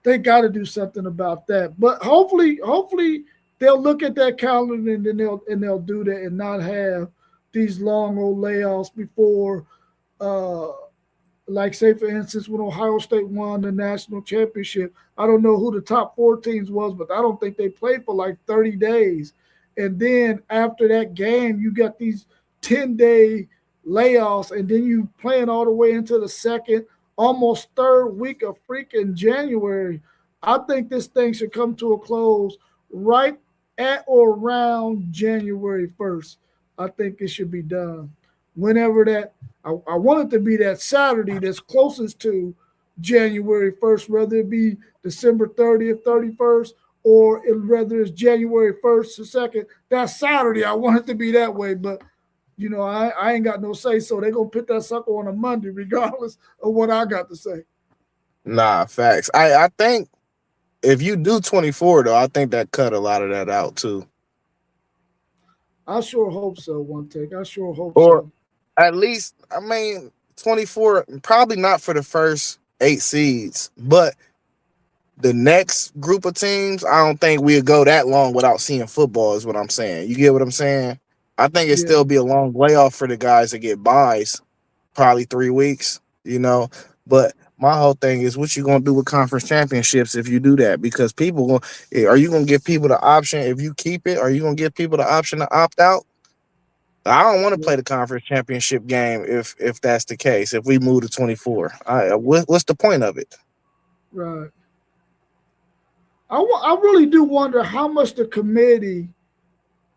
They got to do something about that. But hopefully they'll look at that calendar and then they'll do that and not have these long old layoffs before, uh, like say for instance when Ohio State won the national championship. I don't know who the top four teams was, but I don't think they played for like 30 days. And then after that game, you got these 10-day layoffs, and then you playing all the way into the second, almost third week of freaking January. I think this thing should come to a close right at or around January 1st. I think it should be done. Whenever that, I want it to be that Saturday that's closest to January 1st, whether it be December 30th, 31st, or whether it's January 1st or 2nd. That Saturday, I want it to be that way. But I ain't got no say, so they're gonna put that sucker on a Monday, regardless of what I got to say.
Nah, facts. I think if you do 24 though, I think that cut a lot of that out too.
I sure hope so. One take. I sure hope
Or
so.
at least, I mean, 24, probably not for the first 8 seeds, but the next group of teams, I don't think we'll go that long without seeing football, is what I'm saying. You get what I'm saying? I think it
Yeah,
still be a long layoff for the guys that get buys, probably 3 weeks, But my whole thing is what you gonna do with conference championships if you do that? Because are you gonna give people the option if you keep it? Are you gonna give people the option to opt out? I don't want to
yeah,
play the conference championship game if that's the case. If we move to 24, what's the point of it?
right. I really do wonder how much the committee,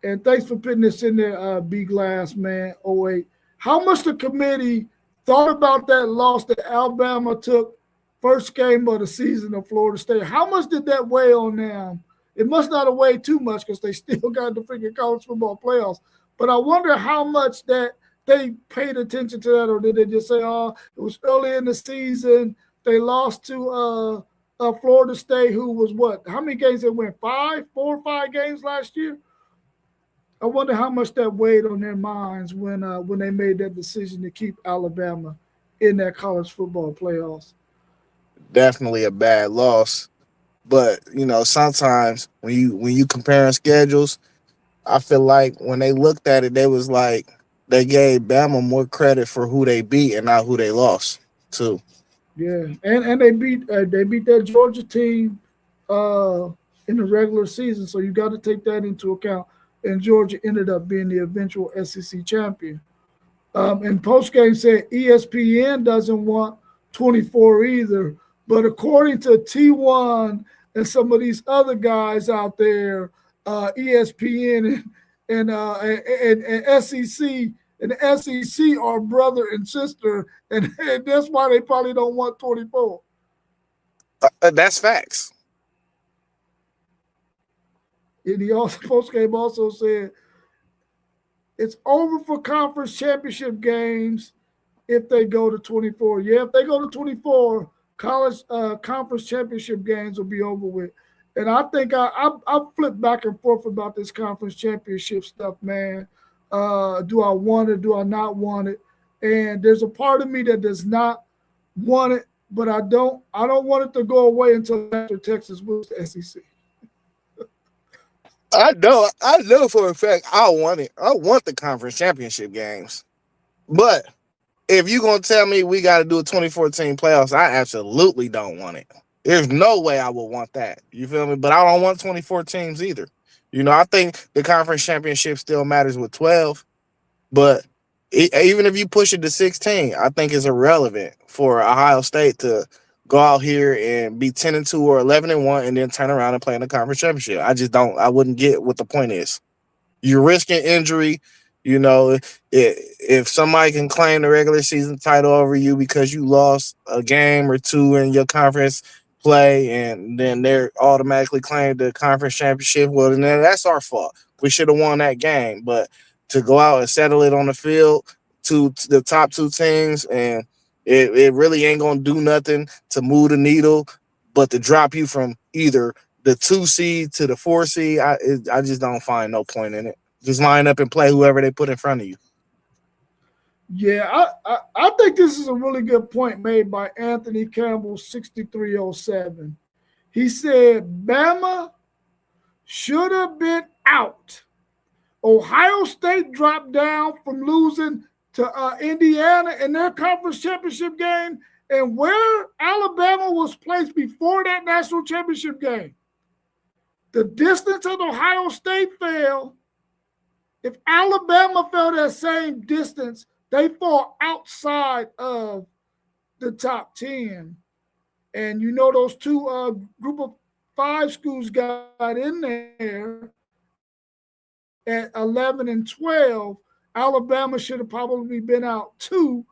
and thanks for putting this in there, B Glass man. Oh wait, how much the committee thought about that loss that Alabama took first game of the season of Florida State? How much did that weigh on them? It must not have weighed too much because they still got the freaking college football playoffs. But I wonder how much that they paid attention to that, or did they just say, "Oh, it was early in the season. They lost to Florida State, who was what? How many games they went? 4 or 5 games last year." I wonder how much that weighed on their minds when they made that decision to keep Alabama in that college football playoffs.
Definitely a bad loss. But sometimes when you comparing schedules, I feel like when they looked at it, they was like they gave Bama more credit for who they beat and not who they lost to.
Yeah, and they beat that Georgia team uh, in the regular season, so you got to take that into account. And Georgia ended up being the eventual SEC champion. And postgame said ESPN doesn't want 24 either, but according to T1 and some of these other guys out there, ESPN and SEC and the SEC are brother and sister, and that's why they probably don't want 24.
That's facts.
And he also postgame also said it's over for conference championship games if they go to 24. Yeah, if they go to 24, college conference championship games will be over with. And I think I flip back and forth about this conference championship stuff, man. Do I want it? Do I not want it? And there's a part of me that does not want it, but I don't want it to go away until after Texas wins the SEC.
I know for a fact I want it. I want the conference championship games. But if you gonna tell me we got to do a 2014 playoffs, I absolutely don't want it. There's no way I would want that. You feel me? But I don't want 24 teams either. I think the conference championship still matters with 12, but even if you push it to 16, I think it's irrelevant for Ohio State to go out here and be 10-2 or 11-1 and then turn around and play in the conference championship. I just don't. I wouldn't get what the point is. You're risking injury. If somebody can claim the regular season title over you because you lost a game or two in your conference play, and then they're automatically claimed the conference championship, well, then that's our fault. We should have won that game. But to go out and settle it on the field to the top two teams, and it really ain't going to do nothing to move the needle, but to drop you from either the 2 seed to the 4 seed, I just don't find no point in it. Just line up and play whoever they put in front of you.
Yeah, I think this is a really good point made by Anthony Campbell, 6307. He said Bama should have been out. Ohio State dropped down from losing to Indiana in their conference championship game, and where Alabama was placed before that national championship game. The distance that Ohio State fell, if Alabama fell that same distance, they fall outside of the top 10. And you know those two group of 5 schools got in there at 11 and 12. Alabama should have probably been out too,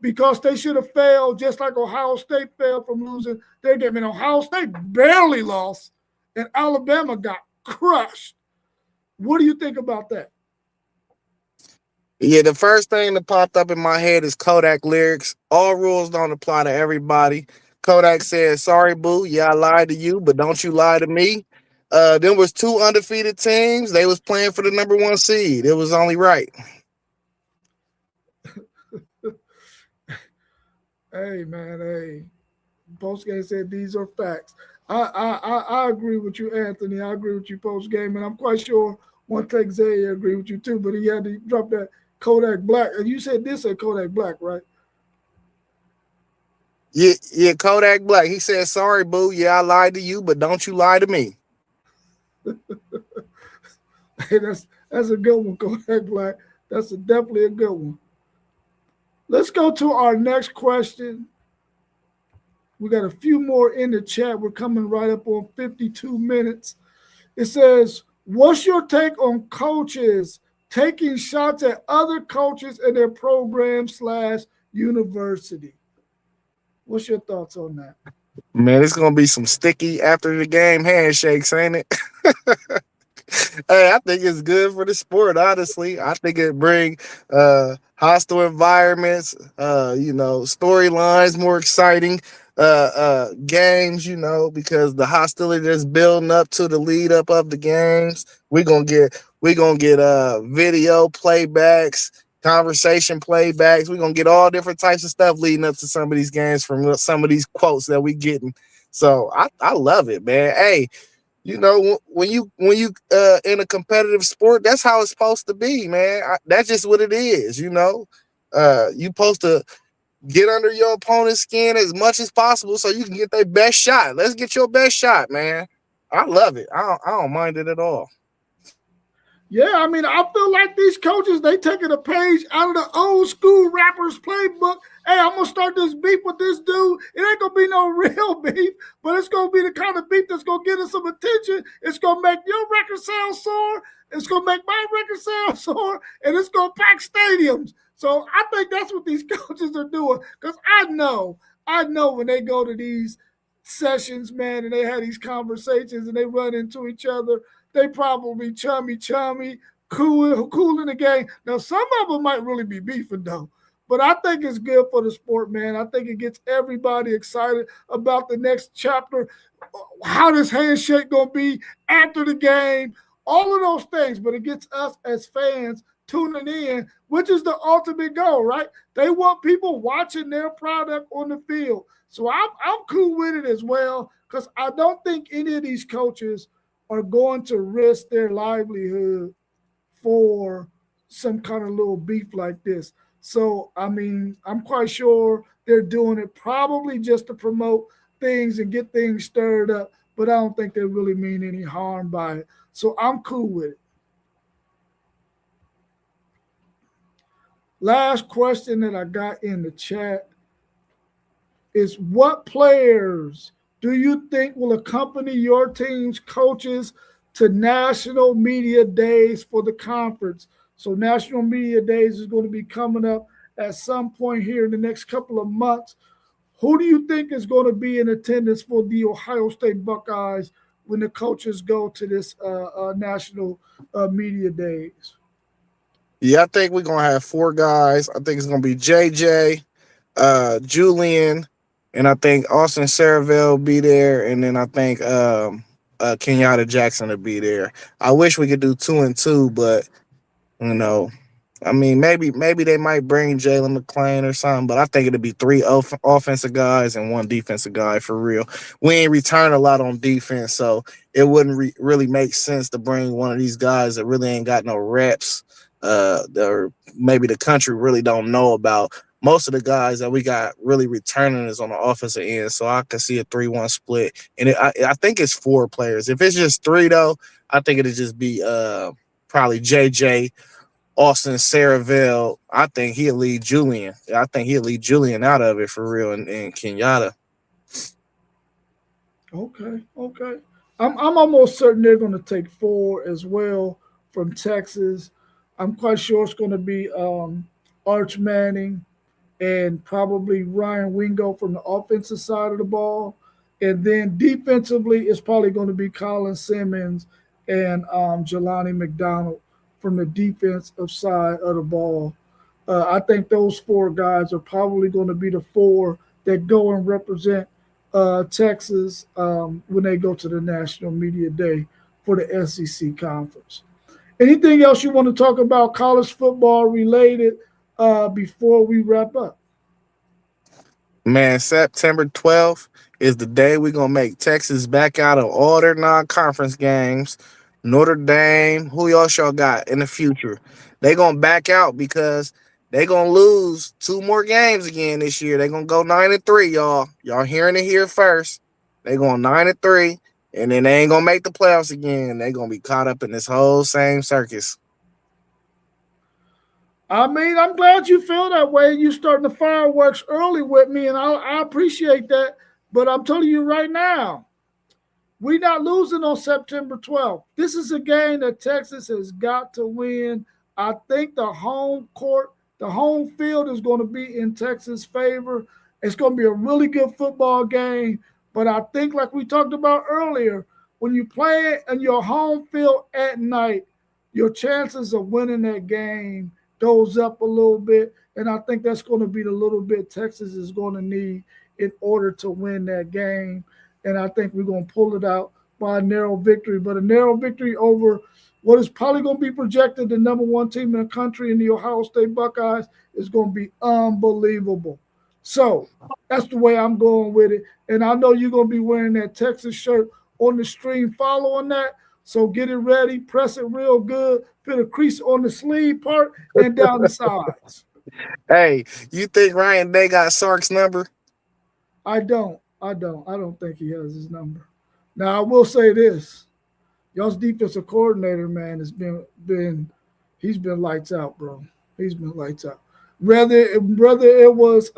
because they should have failed just like Ohio State failed from losing their game. And Ohio State barely lost, and Alabama got crushed. What do you think about that?
Yeah, the first thing that popped up in my head is Kodak lyrics. All rules don't apply to everybody. Kodak said, "Sorry, boo. Yeah, I lied to you, but don't you lie to me." There was 2 undefeated teams. They was playing for the number 1 seed. It was only right.
Hey, man, hey. Postgame said these are facts. I agree with you, Anthony. I agree with you, Postgame, and I'm quite sure One Take Zaire agree with you too, but he had to drop that Kodak Black. And you said this at Kodak Black, right?
Yeah, Kodak Black. He said, "Sorry, boo. Yeah, I lied to you, but don't you lie to me."
Hey, that's a good one, Kodak Black. That's definitely a good one. Let's go to our next question. We got a few more in the chat. We're coming right up on 52 minutes. It says, what's your take on coaches taking shots at other coaches in their program / university? What's your thoughts on that?
Man, it's going to be some sticky after the game handshakes, ain't it? Hey, I think it's good for the sport, honestly. I think it bring hostile environments, storylines, more exciting games, because the hostility that's building up to the lead up of the games. We're gonna get video playbacks, conversation playbacks. We're gonna get all different types of stuff leading up to some of these games from some of these quotes that we getting. So I love it, man. Hey, when you in a competitive sport, that's how it's supposed to be, man. That's just what it is. You supposed to get under your opponent's skin as much as possible so you can get their best shot. Let's get your best shot, man. I love it. I don't mind it at all.
Yeah, I mean, I feel like these coaches, they taking a page out of the old school rappers playbook. Hey, I'm going to start this beef with this dude. It ain't going to be no real beef, but it's going to be the kind of beef that's going to get us some attention. It's going to make your record sound sore. It's going to make my record sound sore, and it's going to pack stadiums. So I think that's what these coaches are doing, because I know when they go to these sessions, man, and they have these conversations and they run into each other, they probably chummy, cool in the game. Now, some of them might really be beefing, though. But I think it's good for the sport, man. I think it gets everybody excited about the next chapter, how this handshake going to be after the game, all of those things. But it gets us as fans tuning in, which is the ultimate goal, right? They want people watching their product on the field. So I'm cool with it as well, because I don't think any of these coaches are going to risk their livelihood for some kind of little beef like this. So, I mean, I'm quite sure they're doing it probably just to promote things and get things stirred up, but I don't think they really mean any harm by it. So I'm cool with it. Last question that I got in the chat is, what players do you think will accompany your team's coaches to national media days for the conference? So National Media Days is going to be coming up at some point here in the next couple of months. Who do you think is going to be in attendance for the Ohio State Buckeyes when the coaches go to this National Media Days?
Yeah, I think we're going to have 4 guys. I think it's going to be JJ, Julian, and I think Austin Saraville will be there. And then I think Kenyatta Jackson to be there. I wish we could do 2-2, but you know, I mean, maybe they might bring Jalen McClain or something, but I think it'd be three offensive guys and one defensive guy for real. We ain't return a lot on defense, so it wouldn't really make sense to bring one of these guys that really ain't got no reps, or maybe the country really don't know about. Most of the guys that we got really returning is on the offensive end, so I could see a 3-1 split. And I think it's 4 players. If it's just 3 though, I think it'd just be probably JJ, Austin Saraville. I think he'll lead Julian. I think he'll lead Julian out of it for real, and Kenyatta.
Okay. I'm almost certain they're going to take 4 as well from Texas. I'm quite sure it's going to be Arch Manning and probably Ryan Wingo from the offensive side of the ball. And then defensively, it's probably going to be Colin Simmons and Jelani McDonald from the defensive side of the ball. I think those 4 guys are probably going to be the 4 that go and represent Texas when they go to the National Media Day for the SEC Conference. Anything else you want to talk about college football related before we wrap up?
Man, September 12th is the day we're going to make Texas back out of all their non-conference games. Notre Dame, who y'all got in the future? They going to back out because they going to lose 2 more games again this year. They going to go 9-3, y'all. Y'all hearing it here first. They going 9-3, and then they ain't going to make the playoffs again. They going to be caught up in this whole same circus.
I mean, I'm glad you feel that way. You starting the fireworks early with me, and I appreciate that. But I'm telling you right now, we're not losing on September 12th. This is a game that Texas has got to win. I think the home field is going to be in Texas' favor. It's going to be a really good football game. But I think, like we talked about earlier, when you play it in your home field at night, your chances of winning that game goes up a little bit. And I think that's going to be the little bit Texas is going to need in order to win that game. And I think we're going to pull it out by a narrow victory. But a narrow victory over what is probably going to be projected the number 1 team in the country in the Ohio State Buckeyes is going to be unbelievable. So that's the way I'm going with it. And I know you're going to be wearing that Texas shirt on the stream following that. So get it ready, press it real good, fit a crease on the sleeve part and down the sides.
Hey, you think Ryan Day got Sark's number?
I don't think he has his number. Now I will say this: y'all's defensive coordinator, man, he's been lights out, bro. He's been lights out. Whether it was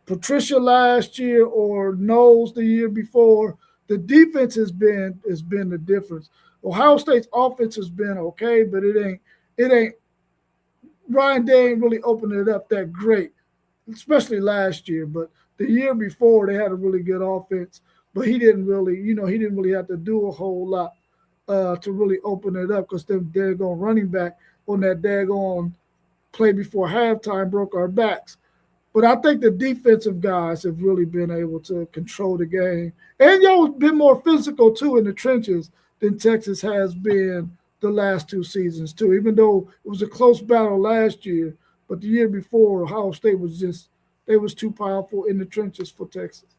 Patricia last year or Knowles the year before, the defense has been the difference. Ohio State's offense has been okay, but it ain't. Ryan Day ain't really opened it up that great, especially last year. But the year before, they had a really good offense, but he didn't really have to do a whole lot to really open it up because them daggone running back on that daggone play before halftime broke our backs. But I think the defensive guys have really been able to control the game. And y'all been more physical, too, in the trenches than Texas has been the last 2 seasons, too, even though it was a close battle last year. But the year before, Ohio State they was too powerful in the trenches for Texas.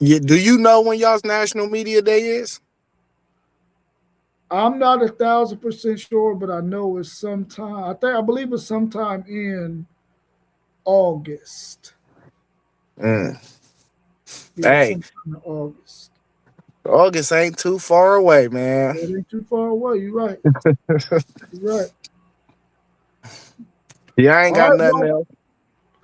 Yeah, do you know when y'all's National Media Day is?
I'm not 1,000% sure, but I know it's sometime. I believe it's sometime in August.
Mm.
Yeah,
Hey,
sometime in August.
August ain't too far away, man.
It ain't too far away. You're right. You're right.
Yeah, I ain't
All
got
right,
nothing
well,
else.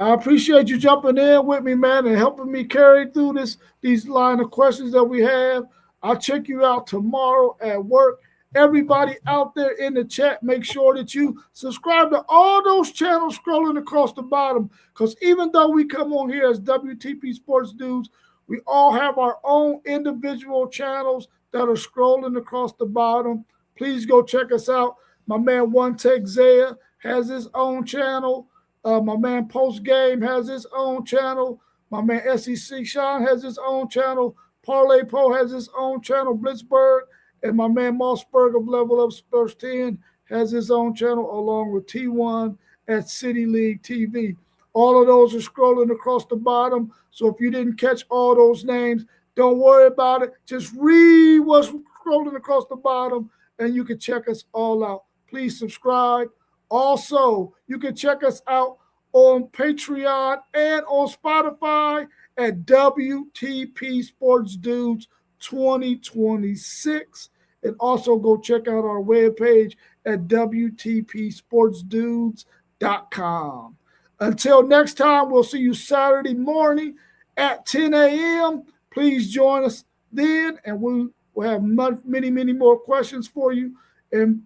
I appreciate you jumping in with me, man, and helping me carry through these line of questions that we have. I'll check you out tomorrow at work. Everybody out there in the chat, make sure that you subscribe to all those channels scrolling across the bottom. Because even though we come on here as WTP Sports Dudes, we all have our own individual channels that are scrolling across the bottom. Please go check us out. My man One Take Zaya has his own channel. My man Post Game has his own channel. My man SEC Sean has his own channel. Parlay Poe has his own channel, Blitzberg, and my man Mossberg of Level Up Spurs 10 has his own channel, along with T1 at City League TV. All of those are scrolling across the bottom. So if you didn't catch all those names, don't worry about it. Just read what's scrolling across the bottom, and you can check us all out. Please subscribe. Also, you can check us out on Patreon and on Spotify at WTP Sports Dudes 2026. And also go check out our webpage at WTPSportsDudes.com. Until next time, we'll see you Saturday morning at 10 a.m. Please join us then, and we'll have many, many more questions for you. And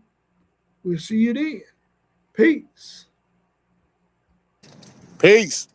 we'll see you then. Peace.
Peace.